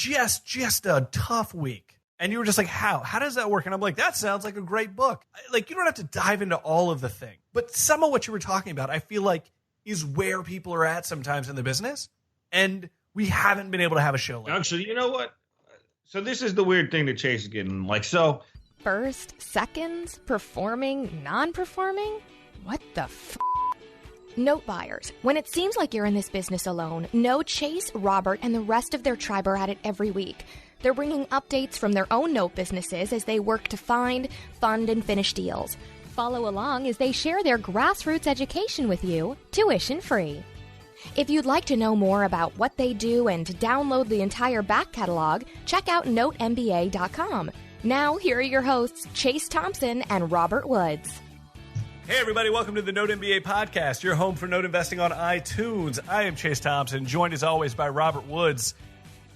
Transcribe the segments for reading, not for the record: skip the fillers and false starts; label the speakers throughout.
Speaker 1: just a tough week. And you were just like, how does that work? And I'm like, that sounds like a great book. Like, you don't have to dive into all of the thing, but some of what you were talking about, I feel like is where people are at sometimes in the business. And we haven't been able to have a show like that.
Speaker 2: Actually, you know what? So this is the weird thing that Chase is getting. Like, so
Speaker 3: First, seconds, performing, non-performing? What the f***? Note buyers, when it seems like you're in this business alone, know Chase, Robert, and the rest of their tribe are at it every week. They're bringing updates from their own note businesses as they work to find, fund, and finish deals. Follow along as they share their grassroots education with you, tuition free. If you'd like to know more about what they do and to download the entire back catalog, check out NoteMBA.com. Now, here are your hosts, Chase Thompson and Robert Woods.
Speaker 1: Hey, everybody. Welcome to the Note MBA podcast, your home for note investing on iTunes. I am Chase Thompson, joined as always by Robert Woods.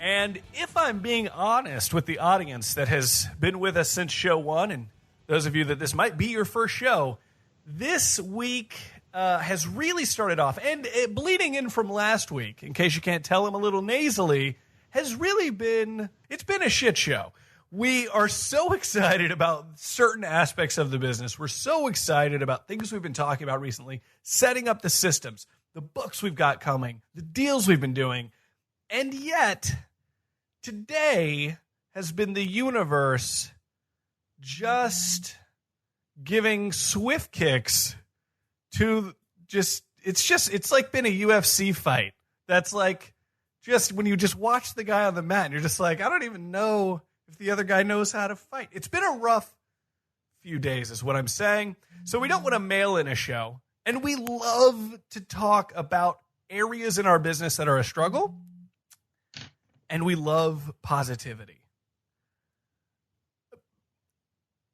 Speaker 1: And if I'm being honest with the audience that has been with us since show one, and those of you that this might be your first show, this week has really started off, and bleeding in from last week, in case you can't tell, I'm a little nasally, has really been, it's been a shit show. We are so excited about certain aspects of the business. We're so excited about things we've been talking about recently, setting up the systems, the books we've got coming, the deals we've been doing. And yet, today has been the universe just giving swift kicks to it's like been a UFC fight. That's like just when you just watch the guy on the mat and you're just like, I don't even know if the other guy knows how to fight. It's been a rough few days is what I'm saying. So we don't want to mail in a show. And we love to talk about areas in our business that are a struggle. And we love positivity.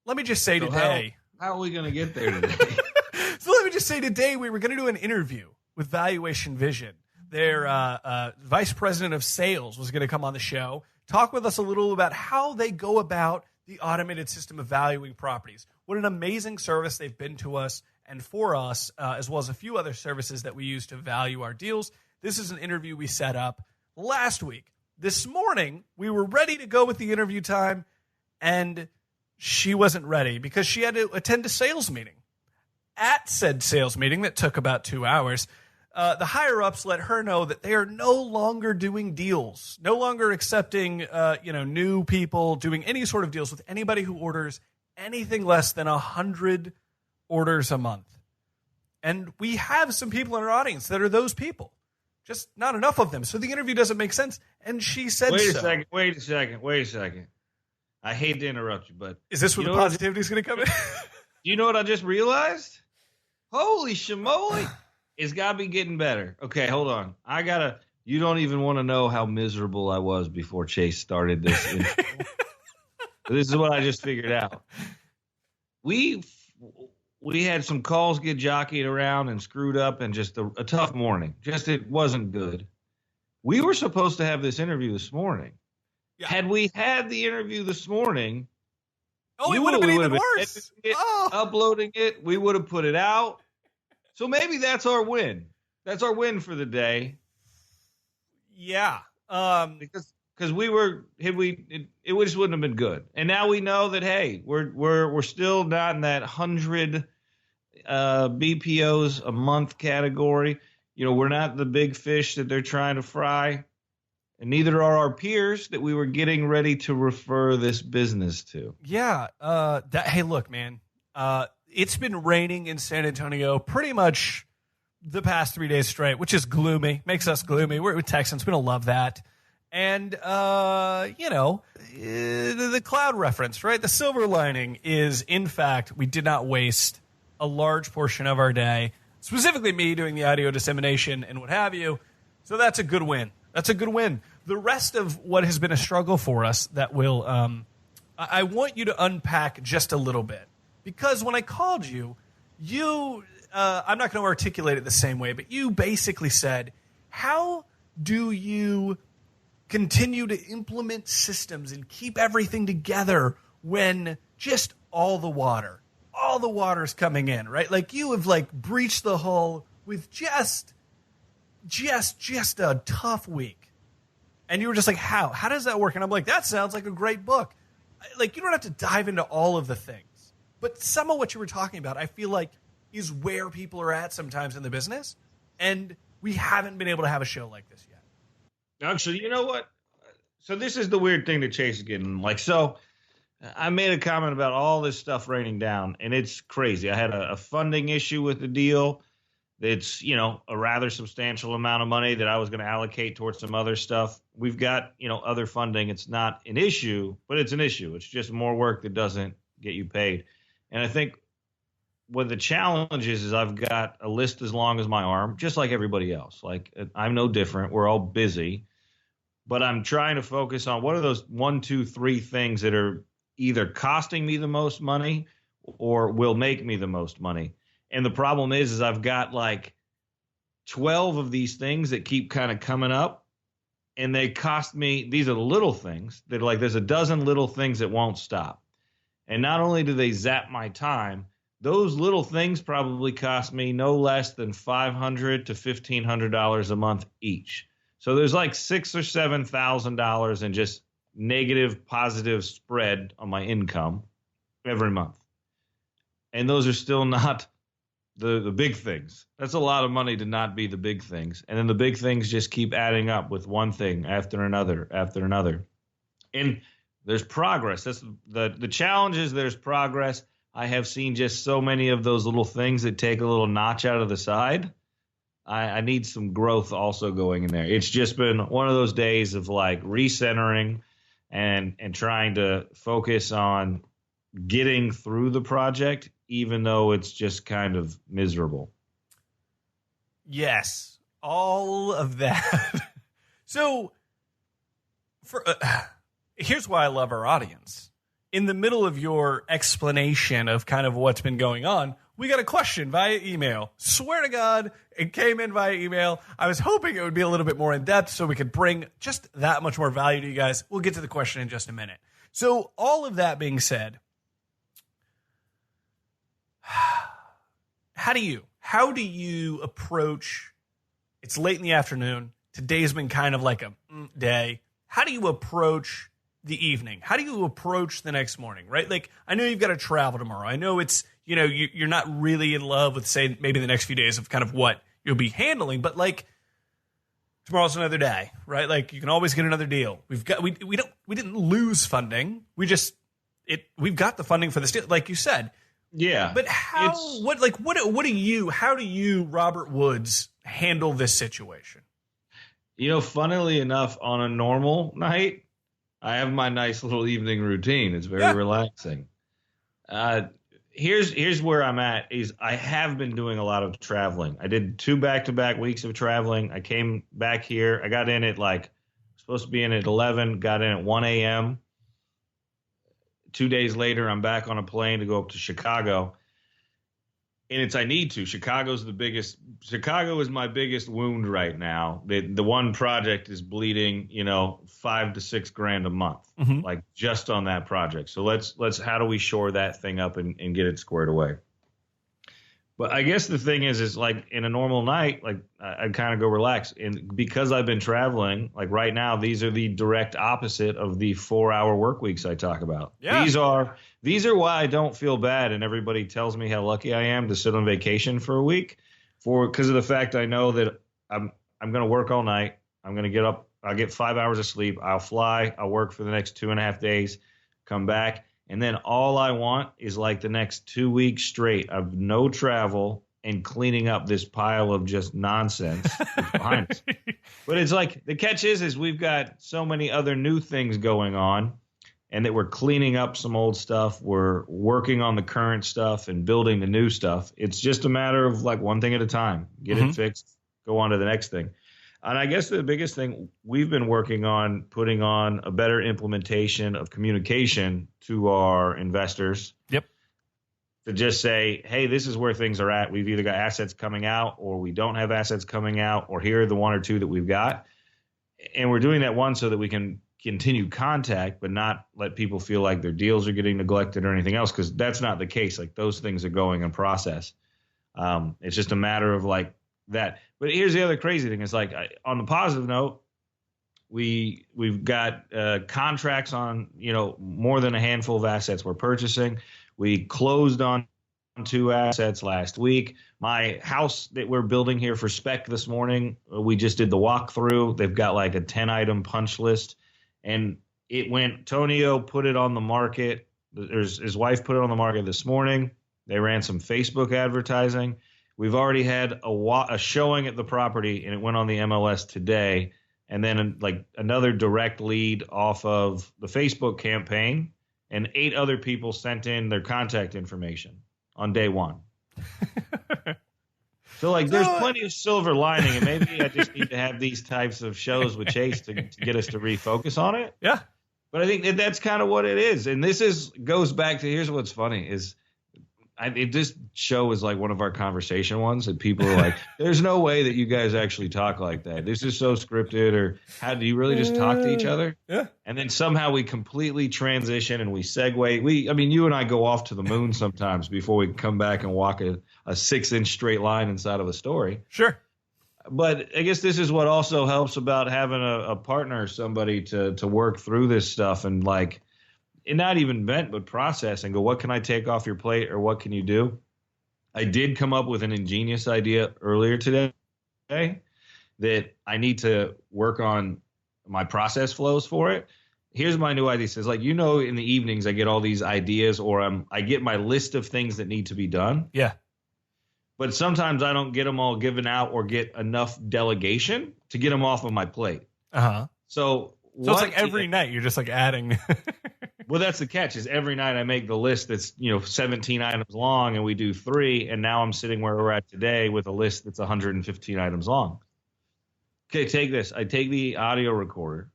Speaker 1: Let me just say today.
Speaker 2: How are we going to get there today?
Speaker 1: So let me just say today we were going to do an interview with Valuation Vision. Their vice president of sales was going to come on the show, talk with us a little about how they go about the automated system of valuing properties. What an amazing service they've been to us and for us, as well as a few other services that we use to value our deals. This is an interview we set up last week. This morning, we were ready to go with the interview time, and she wasn't ready because she had to attend a sales meeting. At said sales meeting that took about 2 hours, the higher-ups let her know that they are no longer doing deals, no longer accepting new people, doing any sort of deals with anybody who orders anything less than 100 orders a month. And we have some people in our audience that are those people. Just not enough of them. So the interview doesn't make sense. And she said
Speaker 2: Wait a second. I hate to interrupt you, but...
Speaker 1: Is this where the positivity is going to come in?
Speaker 2: Do you know what I just realized? Holy shamoly. It's got to be getting better. Okay, hold on. You don't even want to know how miserable I was before Chase started this intro. This is what I just figured out. We had some calls get jockeyed around and screwed up and just a tough morning. Just it wasn't good. We were supposed to have this interview this morning. Yeah. Had we had the interview this morning,
Speaker 1: it would have been even worse.
Speaker 2: Uploading it, we would have put it out. So maybe that's our win. That's our win for the day.
Speaker 1: Yeah.
Speaker 2: Because it just wouldn't have been good. And now we know that, hey, we're still not in that 100 BPOs a month category. You know, we're not the big fish that they're trying to fry. And neither are our peers that we were getting ready to refer this business to.
Speaker 1: Yeah. Hey, look, man. It's been raining in San Antonio pretty much the past 3 days straight, which is gloomy. Makes us gloomy. We're Texans. We don't love that. And, the cloud reference, right? The silver lining is, in fact, we did not waste a large portion of our day, specifically me doing the audio dissemination and what have you. So that's a good win. That's a good win. The rest of what has been a struggle for us that will, I want you to unpack just a little bit. Because when I called you, I'm not going to articulate it the same way, but you basically said, how do you continue to implement systems and keep everything together when just all the water's coming in, right? Like you have breached the hull with just a tough week. And you were just like, how? How does that work? And I'm like, that sounds like a great book. Like, you don't have to dive into all of the things. But some of what you were talking about, I feel like, is where people are at sometimes in the business. And we haven't been able to have a show like this yet.
Speaker 2: Actually, you know what? So this is the weird thing that Chase is getting. Like, so I made a comment about all this stuff raining down, and it's crazy. I had a funding issue with the deal. It's, you know, a rather substantial amount of money that I was going to allocate towards some other stuff. We've got, you know, other funding. It's not an issue, but it's an issue. It's just more work that doesn't get you paid. And I think what the challenge is I've got a list as long as my arm, just like everybody else. Like, I'm no different. We're all busy. But I'm trying to focus on what are those 1, 2, 3 things that are either costing me the most money or will make me the most money. And the problem is I've got like 12 of these things that keep kind of coming up, and they cost me. These are the little things that are like, there's a dozen little things that won't stop. And not only do they zap my time, those little things probably cost me no less than $500 to $1,500 a month each. So there's like $6,000 or $7,000 in just negative, positive spread on my income every month. And those are still not the big things. That's a lot of money to not be the big things. And then the big things just keep adding up with one thing after another, after another. And there's progress. That's the challenge is there's progress. I have seen just so many of those little things that take a little notch out of the side. I need some growth also going in there. It's just been one of those days of like recentering and trying to focus on getting through the project, even though it's just kind of miserable.
Speaker 1: Yes, all of that. So here's why I love our audience. In the middle of your explanation of kind of what's been going on, we got a question via email. Swear to God, it came in via email. I was hoping it would be a little bit more in depth so we could bring just that much more value to you guys. We'll get to the question in just a minute. So all of that being said, how do you approach, it's late in the afternoon, today's been kind of like a day. How do you approach the evening? How do you approach the next morning, right? Like, I know you've got to travel tomorrow. I know it's, you know, you're not really in love with, say, maybe the next few days of kind of what you'll be handling, but like, tomorrow's another day, right? Like, you can always get another deal. We didn't lose funding. We've got the funding for this deal, like you said.
Speaker 2: Yeah.
Speaker 1: But how do you, Robert Woods, handle this situation?
Speaker 2: You know, funnily enough, on a normal night, I have my nice little evening routine. It's very relaxing. Here's where I'm at is I have been doing a lot of traveling. I did 2 back-to-back weeks of traveling. I came back here. I got in at supposed to be in at 11, got in at 1 a.m. 2 days later, I'm back on a plane to go up to Chicago. And I need to. Chicago is my biggest wound right now. The one project is bleeding, you know, $5,000 to $6,000 a month, like just on that project. So how do we shore that thing up and get it squared away? But I guess the thing is like in a normal night, like I kind of go relax. And because I've been traveling, like right now, these are the direct opposite of the 4-hour work weeks I talk about. Yeah. These are why I don't feel bad. And everybody tells me how lucky I am to sit on vacation for a week because of the fact I know that I'm going to work all night. I'm going to get up. I'll get 5 hours of sleep. I'll fly. I'll work for the next 2.5 days, come back. And then all I want is like the next 2 weeks straight of no travel and cleaning up this pile of just nonsense behind us. But it's like the catch is we've got so many other new things going on and that we're cleaning up some old stuff. We're working on the current stuff and building the new stuff. It's just a matter of like one thing at a time. Get it fixed, go on to the next thing. And I guess the biggest thing we've been working on, putting on a better implementation of communication to our investors. Yep. To just say, hey, this is where things are at. We've either got assets coming out or we don't have assets coming out, or here are the 1 or 2 that we've got. And we're doing that so that we can continue contact, but not let people feel like their deals are getting neglected or anything else, because that's not the case. Like those things are going in process. It's just a matter of like that. But here's the other crazy thing. It's like on the positive note, We've got contracts on, more than a handful of assets we're purchasing. We closed on 2 assets last week. My house that we're building here for spec this morning, we just did the walkthrough. They've got like a 10-item punch list, and it went. Tonio put it on the market. His wife put it on the market this morning. They ran some Facebook advertising. We've already had a showing at the property, and it went on the MLS today. And then like another direct lead off of the Facebook campaign, and 8 other people sent in their contact information on day 1. So like there's plenty of silver lining, and maybe I just need to have these types of shows with Chase to get us to refocus on it.
Speaker 1: Yeah.
Speaker 2: But I think that's kind of what it is. And this goes back to, here's what's funny is this show is like one of our conversation ones, and people are like, there's no way that you guys actually talk like that. This is so scripted, or how do you really just talk to each other?
Speaker 1: Yeah.
Speaker 2: And then somehow we completely transition and we segue. You and I go off to the moon sometimes before we come back and walk a 6-inch straight line inside of a story.
Speaker 1: Sure.
Speaker 2: But I guess this is what also helps about having a partner, somebody to work through this stuff and like, and not even vent, but process and go, what can I take off your plate, or what can you do? I did come up with an ingenious idea earlier today that I need to work on my process flows for it. Here's my new idea. It says, like, in the evenings I get all these ideas, or I get my list of things that need to be done.
Speaker 1: Yeah.
Speaker 2: But sometimes I don't get them all given out or get enough delegation to get them off of my plate.
Speaker 1: Uh-huh.
Speaker 2: So
Speaker 1: it's like every night you're just like adding.
Speaker 2: Well, that's the catch, is every night I make the list that's, 17 items long, and we do 3. And now I'm sitting where we're at today with a list that's 115 items long. Okay, take this. I take the audio recorder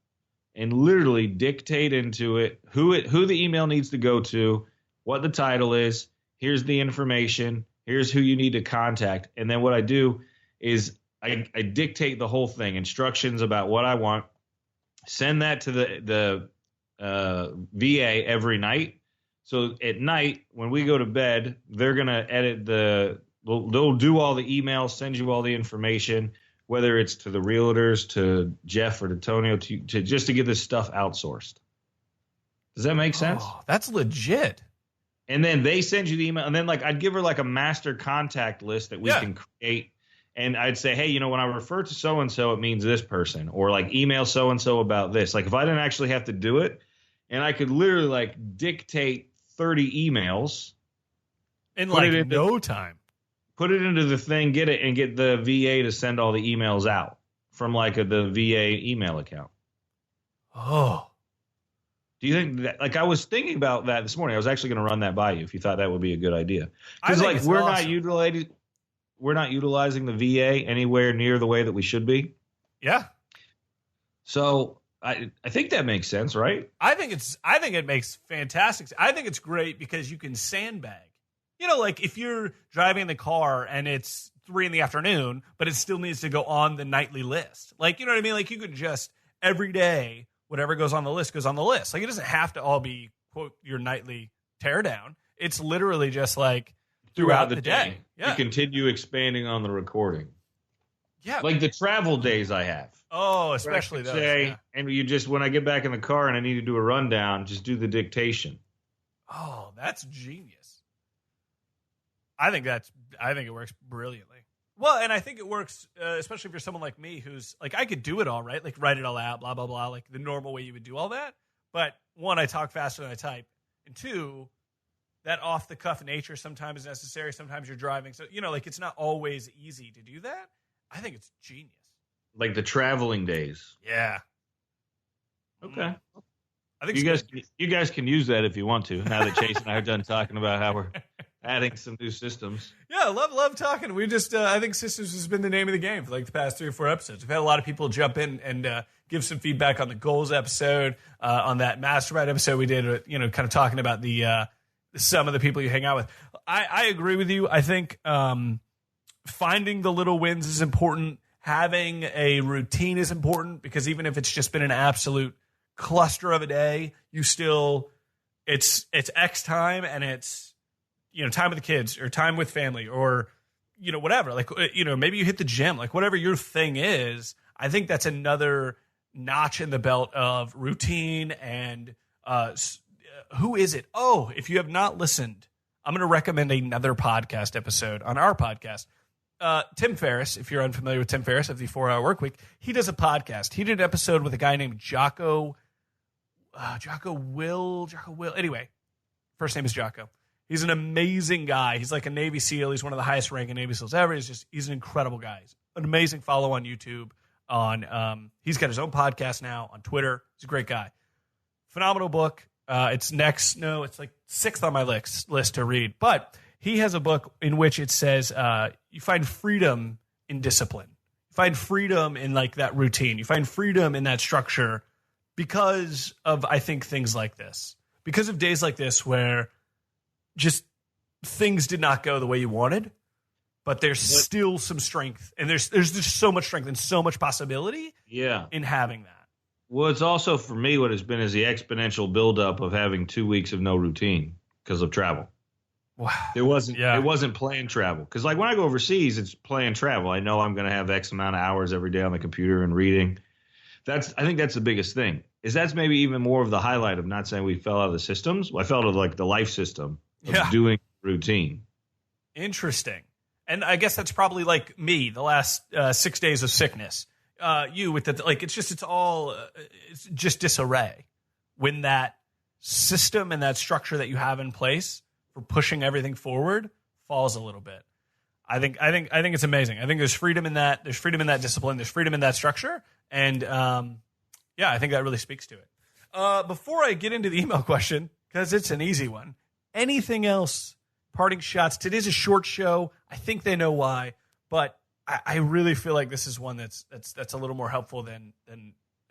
Speaker 2: and literally dictate into it who the email needs to go to, what the title is. Here's the information. Here's who you need to contact. And then what I do is I dictate the whole thing, instructions about what I want, send that to the VA every night. So at night when we go to bed, they're going to edit they'll do all the emails, send you all the information, whether it's to the realtors, to Jeff, or to Tonio, to just to get this stuff outsourced. Does that make sense?
Speaker 1: Oh, that's legit.
Speaker 2: And then they send you the email, and then like I'd give her like a master contact list that we can create. And I'd say, hey, when I refer to so-and-so, it means this person, or like email so-and-so about this. Like if I didn't actually have to do it, and I could literally like dictate 30 emails
Speaker 1: in like no time,
Speaker 2: put it into the thing, get it, and get the VA to send all the emails out from like the VA email account.
Speaker 1: Oh,
Speaker 2: do you think that, like, I was thinking about that this morning. I was actually going to run that by you if you thought that would be a good idea. Because like we're not utilizing the VA anywhere near the way that we should be.
Speaker 1: Yeah.
Speaker 2: So I think that makes sense, right?
Speaker 1: I think it makes fantastic. I think it's great because you can sandbag. Like if you're driving in the car and it's 3 p.m, but it still needs to go on the nightly list. Like, you know what I mean? Like you could just every day, whatever goes on the list goes on the list. Like it doesn't have to all be, quote, your nightly teardown. It's literally just like throughout the day. Yeah.
Speaker 2: You continue expanding on the recording.
Speaker 1: Yeah.
Speaker 2: Like the travel days I have.
Speaker 1: Oh, especially those. Yeah.
Speaker 2: And you just, when I get back in the car and I need to do a rundown, just do the dictation.
Speaker 1: Oh, that's genius. I think it works brilliantly. Well, and I think it works, especially for someone like me who's like, I could do it all, right? Like write it all out, blah, blah, blah, like the normal way you would do all that. But 1, I talk faster than I type. And 2, that off the cuff nature sometimes is necessary. Sometimes you're driving. So, like it's not always easy to do that. I think it's genius.
Speaker 2: Like the traveling days.
Speaker 1: Yeah.
Speaker 2: Okay.
Speaker 1: I think
Speaker 2: you guys can use that if you want to. Now that Chase and I are done talking about how we're adding some new systems.
Speaker 1: Yeah, love talking. We just I think systems has been the name of the game for like the past 3 or 4 episodes. We've had a lot of people jump in and give some feedback on the goals episode, on that mastermind episode we did. Kind of talking about the some of the people you hang out with. I agree with you. I think finding the little wins is important. Having a routine is important because even if it's just been an absolute cluster of a day, you still it's X time and it's time with the kids or time with family or whatever. Like maybe you hit the gym, like whatever your thing is. I think that's another notch in the belt of routine and who is it? Oh, if you have not listened, I'm going to recommend another podcast episode on our podcast. Tim Ferriss, if you're unfamiliar with Tim Ferriss of the 4 Hour Workweek, he does a podcast. He did an episode with a guy named Jocko Will. Anyway, first name is Jocko. He's an amazing guy. He's like a Navy SEAL. He's one of the highest ranking Navy SEALs ever. He's an incredible guy. He's an amazing follow on YouTube. He's got his own podcast now on Twitter. He's a great guy. Phenomenal book. It's like 6th on my list to read. But he has a book in which it says you find freedom in discipline. You find freedom in like that routine. You find freedom in that structure because of, I think, things like this. Because of days like this where just things did not go the way you wanted, but there's still some strength. And there's just so much strength and so much possibility in having that.
Speaker 2: Well, it's also for me what has been is the exponential buildup of having 2 weeks of no routine because of travel.
Speaker 1: Wow.
Speaker 2: It wasn't planned travel. Because like when I go overseas, it's planned travel. I know I'm going to have X amount of hours every day on the computer and reading. I think that's the biggest thing. That's maybe even more of the highlight of not saying we fell out of the systems. I fell out of like the life system of doing routine.
Speaker 1: Interesting. And I guess that's probably like me, the last 6 days of sickness. You with the like, it's just disarray when that system and that structure that you have in place for pushing everything forward falls a little bit. I think it's amazing. I think there's freedom in that. There's freedom in that discipline. There's freedom in that structure. And I think that really speaks to it. Before I get into the email question, because it's an easy one, anything else? Parting shots. Today's a short show. I think they know why, but I really feel like this is one that's a little more helpful than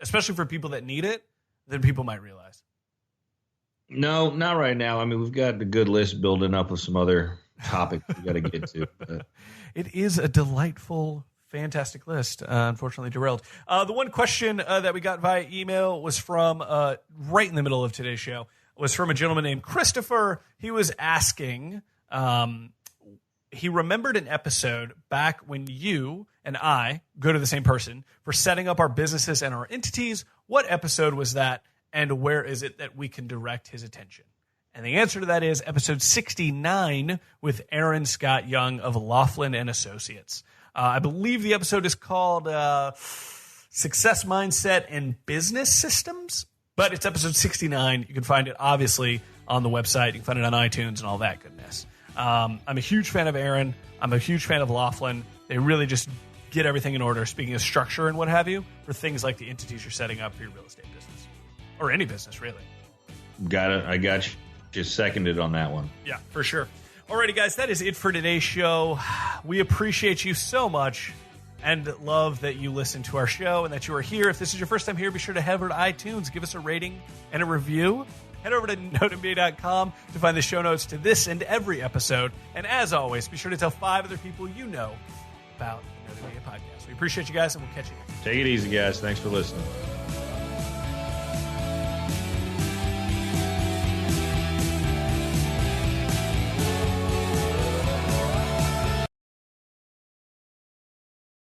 Speaker 1: especially for people that need it than people might realize.
Speaker 2: No, not right now. I mean, we've got a good list building up of some other topics we got to get to. But.
Speaker 1: It is a delightful, fantastic list. Unfortunately, derailed. The one question that we got via email was from right in the middle of today's show. Was from a gentleman named Christopher. He was asking. He remembered an episode back when you and I go to the same person for setting up our businesses and our entities. What episode was that, and where is it that we can direct his attention? And the answer to that is episode 69 with Aaron Scott Young of Laughlin and Associates. I believe the episode is called Success Mindset and Business Systems, but it's episode 69. You can find it, obviously, on the website. You can find it on iTunes and all that goodness. I'm a huge fan of Aaron. I'm a huge fan of Laughlin. They really just get everything in order, speaking of structure and what have you, for things like the entities you're setting up for your real estate business. Or any business, really.
Speaker 2: Got it. I got you. Just seconded on that one.
Speaker 1: Yeah, for sure. Alrighty, guys, that is it for today's show. We appreciate you so much and love that you listen to our show and that you are here. If this is your first time here, be sure to head over to iTunes, give us a rating and a review. Head over to NoteMBA.com to find the show notes to this and every episode. And as always, be sure to tell 5 other people you know about the Note MBA podcast. We appreciate you guys, and we'll catch you next time.
Speaker 2: Take it easy, guys. Thanks for listening.